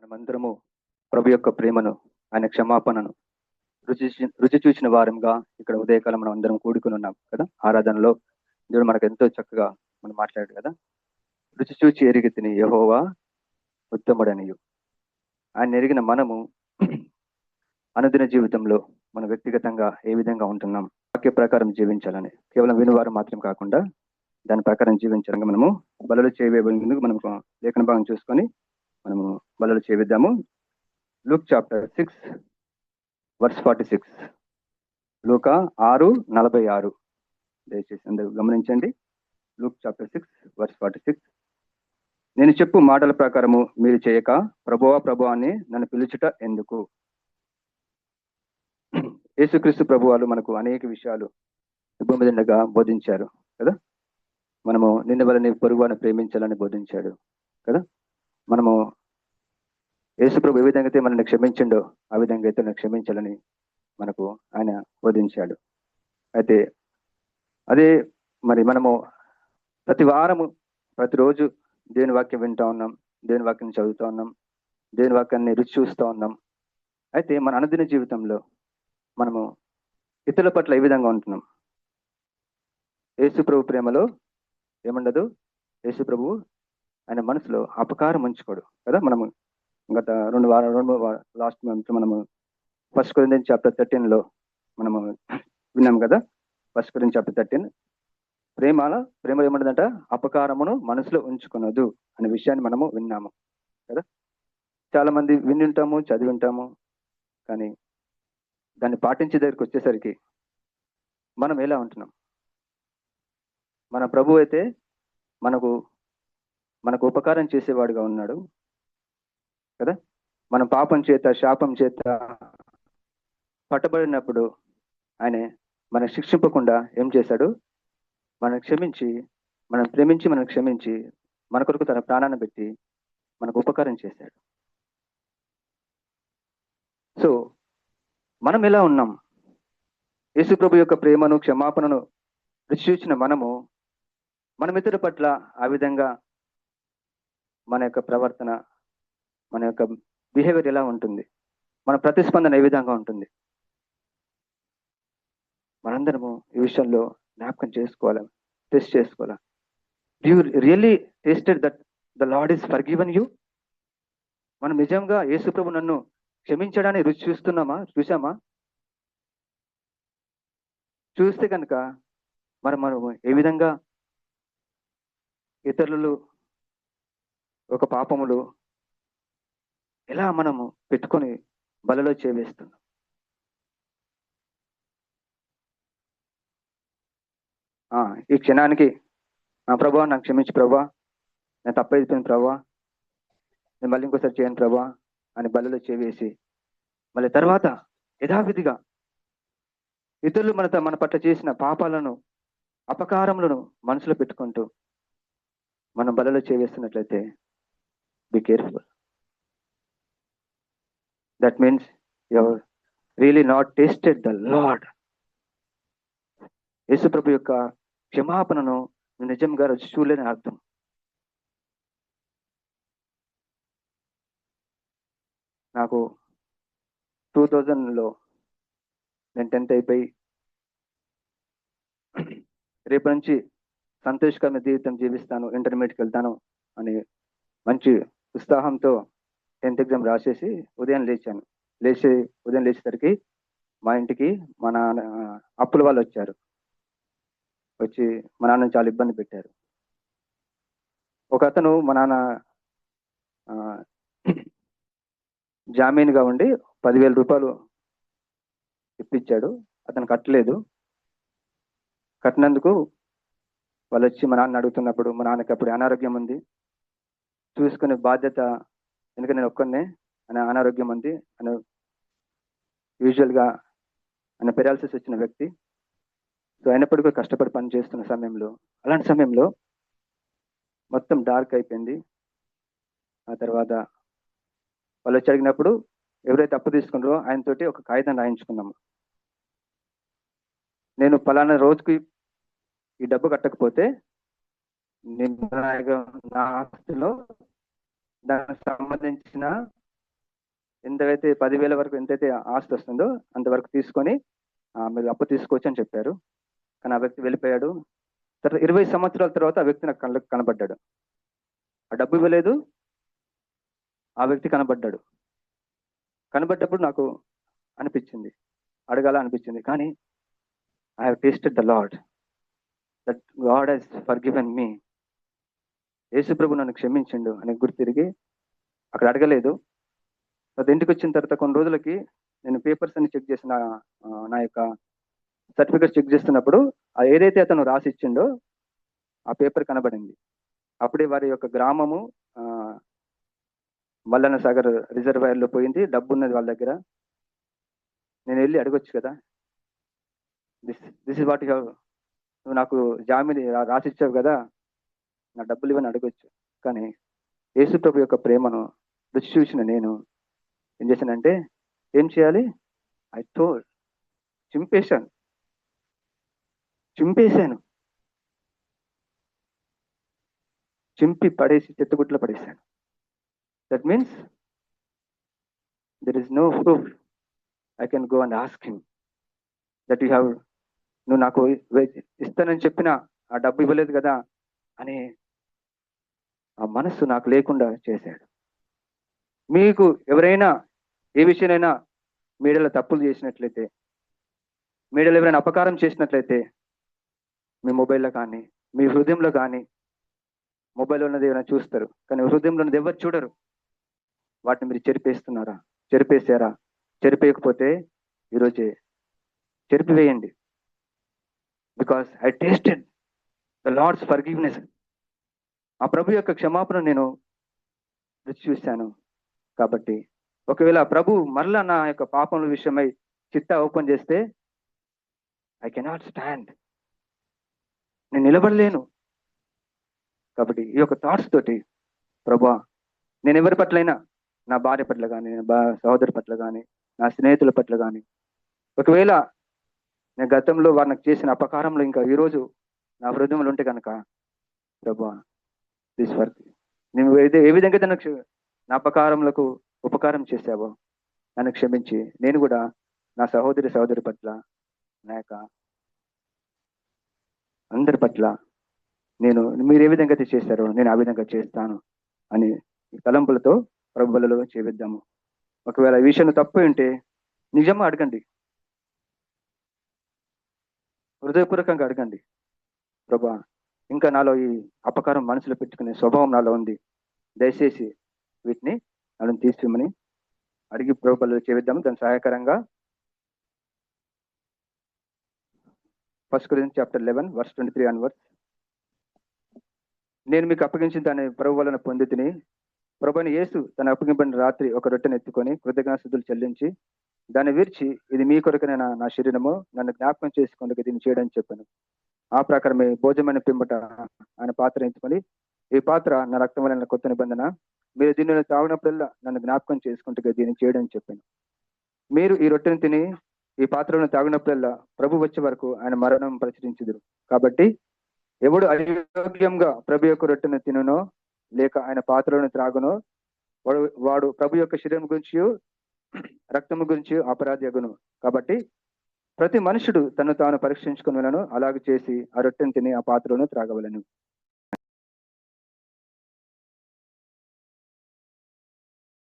మనమందరము ప్రభు యొక్క ప్రేమను, ఆయన క్షమాపణను రుచి చూసిన వారంగా ఇక్కడ ఉదయకాలం మనం అందరం కూడుకుని ఉన్నాం కదా. ఆరాధనలో దేవుడు మనకు ఎంతో చక్కగా మనం మాట్లాడాడు కదా. రుచి చూచి ఎరిగి తిని యెహోవా ఉత్తముడనియు. ఆయన ఎరిగిన మనము అనుదిన జీవితంలో మన వ్యక్తిగతంగా ఏ విధంగా ఉంటున్నాం, వాక్య ప్రకారం జీవించాలని, కేవలం వినువారు మాత్రం కాకుండా దాని ప్రకారం జీవించాలని మనము బలులు చేయబోయేందుకు మనం లేఖన భాగం చూసుకొని మనము బలులు చేయిద్దాము. Luke chapter 6 verse 46. లూకా 6:46. దయచేసి అందరూ గమనించండి. Luke chapter 6 verse 46. నేను చెప్పు మాటల ప్రకారము మీరు చేయక ప్రభువా ప్రభువా అని నన్ను పిలుచుట ఎందుకు? యేసుక్రీస్తు ప్రభువాలు మనకు అనేక విషయాలు భూమి మీదగా బోధించారు కదా. మనము నిన్న వలని పొరుగువాన్ని ప్రేమించాలని బోధించాడు కదా. మనము యేసు ప్రభు ఏ విధంగా అయితే మనల్ని క్షమించిండో ఆ విధంగా అయితే క్షమించాలని మనకు ఆయన బోధించాడు. అయితే అదే మరి మనము ప్రతి వారము ప్రతిరోజు దేవుని వాక్యం వింటూ ఉన్నాం, దేవుని వాక్యం చదువుతూ ఉన్నాం, దేవుని వాక్యాన్ని రుచి చూస్తూ ఉన్నాం. అయితే మన అనుదిన జీవితంలో మనము ఇతరుల పట్ల ఏ విధంగా ఉంటున్నాం? యేసు ప్రభు ప్రేమలో ఏముండదు. యేసు ప్రభు ఆయన మనసులో అపకారం ఉంచుకోడు కదా. మనము గత రెండు లాస్ట్ మంత్ మనము 1 కొరింథీయులు చాప్టర్ 13లో మనము విన్నాం కదా. 1 కొరింథీయులు చాప్టర్ 13 ప్రేమ ఏమంటుందంట? అపకారమును మనసులో ఉంచుకున్నదు అనే విషయాన్ని మనము విన్నాము కదా. చాలా మంది వింటాము, చదివి ఉంటాము, కానీ దాన్ని పాటించే దగ్గరికి వచ్చేసరికి మనం ఎలా ఉంటున్నాం? మన ప్రభు అయితే మనకు ఉపకారం చేసేవాడుగా ఉన్నాడు కదా. మనం పాపం చేత శాపం చేత పట్టబడినప్పుడు ఆయన మనం శిక్షింపకుండా ఏం చేశాడు? మనం ప్రేమించి మనం క్షమించి మన కొరకు తన ప్రాణాన్ని పెట్టి మనకు ఉపకారం చేశాడు. సో మనం ఎలా ఉన్నాం? యేసు ప్రభు యొక్క ప్రేమను క్షమాపణను రుచి చూచిన మనం ఇతరుల పట్ల ఆ విధంగా మన యొక్క ప్రవర్తన, మన యొక్క బిహేవియర్ ఎలా ఉంటుంది? మన ప్రతిస్పందన ఏ విధంగా ఉంటుంది? మనందరము ఈ విషయంలో జ్ఞాపకం చేసుకోవాలి, టెస్ట్ చేసుకోవాలా. You really tasted that the lord is forgiven you? మనం నిజంగా యేసు ప్రభు నన్ను క్షమించడాన్ని రుచి చూసామా? చూస్తే కనుక మనము ఏ విధంగా ఇతరులు ఒక పాపములు ఎలా మనము పెట్టుకొని బలలో చేవేస్తున్నాం? ఈ క్షణానికి ప్రభువా నాకు క్షమించి ప్రభువా, నేను తప్పైపోయింది ప్రభువా, నేను మళ్ళీ ఇంకోసారి చేయను ప్రభువా అని బలలో చేవేసి మళ్ళీ తర్వాత యథావిధిగా ఇతరులు మన పట్ల చేసిన పాపాలను, అపకారములను మనసులో పెట్టుకుంటూ మనం బలలో చేవేస్తున్నట్లయితే be careful. That means you have really not tasted the Lord. యేసు ప్రభు యొక్క క్షమాపణను నిజంగా రుచి చూడలేని అర్థం. నాకు 2000లో నేను 10th అయిపోయి రేపు నుంచి సంతోషకరమైన జీవితం జీవిస్తాను, ఇంటర్మీడియట్కి వెళ్తాను అని మంచి ఉత్సాహంతో 10th ఎగ్జామ్ రాసేసి ఉదయం లేచేసరికి మా ఇంటికి మా నాన్న అప్పుల వాళ్ళు వచ్చి మా నాన్న చాలా ఇబ్బంది పెట్టారు. ఒక అతను మా నాన్న జామీన్గా ఉండి 10,000 రూపాయలు ఇప్పించాడు. అతను కట్టలేదు. కట్టినందుకు వాళ్ళు వచ్చి మా నాన్న అడుగుతున్నప్పుడు మా నాన్నకి అప్పుడు అనారోగ్యం ఉంది, చూసుకునే బాధ్యత, ఎందుకంటే నేను ఒక్కనే అనారోగ్యం ఉంది అని యూజువల్గా ఆయన పెరాలసిస్ వచ్చిన వ్యక్తి. సో అయినప్పటికీ కష్టపడి పని చేస్తున్న సమయంలో, అలాంటి సమయంలో మొత్తం డార్క్ అయిపోయింది. ఆ తర్వాత వాళ్ళు వచ్చి అడిగినప్పుడు ఎవరైతే అప్పు తీసుకున్నారో ఆయనతోటి ఒక కాగితం రాయించుకున్నాము. నేను ఫలానా రోజుకి ఈ డబ్బు కట్టకపోతే నా ఆస్తిలో దానికి సంబంధించిన ఎంతైతే 10,000 వరకు ఎంతైతే ఆస్తి వస్తుందో అంతవరకు తీసుకొని మీరు అప్పు తీసుకోవచ్చు అని చెప్పారు. కానీ ఆ వ్యక్తి వెళ్ళిపోయాడు. తర్వాత 20 సంవత్సరాల తర్వాత ఆ వ్యక్తి నాకు కళ్ళకు కనబడ్డాడు. ఆ డబ్బు ఇవ్వలేదు, ఆ వ్యక్తి కనబడ్డాడు. కనబడ్డప్పుడు నాకు అనిపించింది, అడగాల అనిపించింది. కానీ I have tasted the Lord, that God he's forgiven me. యేసు ప్రభు నన్ను క్షమించిండు అని గుర్తిరిగి అక్కడ అడగలేదు. అది ఇంటికి వచ్చిన తర్వాత కొన్ని రోజులకి నేను పేపర్స్ అన్ని చెక్ చేసిన, నా యొక్క సర్టిఫికేట్ చెక్ చేస్తున్నప్పుడు ఏదైతే అతను రాసి ఇచ్చిండో ఆ పేపర్ కనబడింది. అప్పుడే వారి యొక్క గ్రామము మల్లన్న సాగర్ రిజర్వాయర్లో పోయింది. డబ్బు ఉన్నది వాళ్ళ దగ్గర. నేను వెళ్ళి అడగొచ్చు కదా, this is what you have, నువ్వు నాకు జామీన్ రాసిచ్చావు కదా, నా డబ్బులు ఇవన్నీ అడగొచ్చు. కానీ యేసు ప్రభు యొక్క ప్రేమను రుచి చూసిన నేను ఏం చేశానంటే, ఏం చేయాలి, ఐ టోల్డ్, చింపేశాను, చింపి పడేసి చెత్తగుట్లో పడేశాను. That means there is no proof I can go and ask him that you have, నువ్వు నాకు ఇస్తానని చెప్పిన ఆ డబ్బు ఇవ్వలేదు కదా అని ఆ మనస్సు నాకు లేకుండా చేశాడు. మీకు ఎవరైనా ఏ విషయమైనా మీడలో తప్పులు చేసినట్లయితే, మీడలో ఎవరైనా అపకారం చేసినట్లయితే, మీ మొబైల్లో కానీ మీ హృదయంలో కానీ, మొబైల్లో ఉన్నది ఏమైనా చూస్తారు కానీ హృదయంలో ఉన్నది ఎవరు చూడరు. వాటిని మీరు చెరిపేశారా? చెరిపేయకపోతే ఈరోజే చెరిపివేయండి. Because I tasted the Lord's forgiveness. ఆ ప్రభు యొక్క క్షమాపణ నేను రుచి చూశాను. కాబట్టి ఒకవేళ ప్రభు మరలా నా యొక్క పాపముల విషయమై చిట్టా ఓపెన్ చేస్తే ఐ కెనాట్ స్టాండ్, నేను నిలబడలేను. కాబట్టి ఈ యొక్క థాట్స్ తోటి, ప్రభా నేను ఎవరి పట్లైనా, నా భార్య పట్ల కానీ, నా సహోదరి పట్ల కానీ, నా స్నేహితుల పట్ల కానీ, ఒకవేళ నేను గతంలో వారికి చేసిన అపకారంలో ఇంకా ఈరోజు నా హృదయంలో ఉంటే కనుక, ప్రభా దిస్ వర్క్, నువ్వు ఏ విధంగా తనకు నా అపకారములకు ఉపకారం చేశావో నన్ను క్షమించి, నేను కూడా నా సహోదరి పట్ల, నా యొక్క అందరి పట్ల నేను మీరు ఏ విధంగా అయితే చేశారో నేను ఆ విధంగా చేస్తాను అని ఈ తలంపులతో ప్రభు బలలో చేద్దాము. ఒకవేళ ఈ విషయంలో తప్పు ఉంటే నిజంగా అడగండి, హృదయపూర్వకంగా అడగండి. ప్రభా ఇంకా నాలో ఈ అపకారం మనసులో పెట్టుకునే స్వభావం నాలో ఉంది, దయచేసి వీటిని నన్ను తీసిమని అడిగి ప్రభు బలలో చేద్దాము. దాని సహాయకరంగా 1 Corinthians chapter 11 verse 23 onwards. నేను మీకు అప్పగించిన దాన్ని ప్రభు వలన పొంది తిని, ప్రభుని యేసు తన అప్పగింపడిన రాత్రి ఒక రొట్టెను ఎత్తుకొని కృతజ్ఞతాస్తుతులు చెల్లించి దాన్ని విరిచి, ఇది మీ కొరకైన నా శరీరము, నన్ను జ్ఞాపకం చేసుకుందుకు దీన్ని చేయడం చెప్పాను. ఆ ప్రకారమే భోజనమైన పిమ్మట ఆయన పాత్ర ఎంచుకొని, ఈ పాత్ర నా రక్తం వలన కొత్త నిబంధన, మీరు దీనిని తాగినప్పుడల్లా నన్ను జ్ఞాపకం చేసుకుంటూ దీన్ని చేయడం చెప్పాను. మీరు ఈ రొట్టెను తిని ఈ పాత్రను తాగినప్పుడల్లా ప్రభు వచ్చే వరకు ఆయన మరణం ప్రచురించుదురు. కాబట్టి ఎవడు అయోగ్యంగా ప్రభు యొక్క రొట్టెను తినునో లేక ఆయన పాత్రలను త్రాగునో వాడు ప్రభు యొక్క శరీరం గురించి రక్తము గురించి అపరాధి అగును. కాబట్టి ప్రతి మనుషుడు తను తాను పరీక్షించుకుని అలాగే చేసి ఆ రొట్టెను తిని ఆ పాత్రలను త్రాగవలను.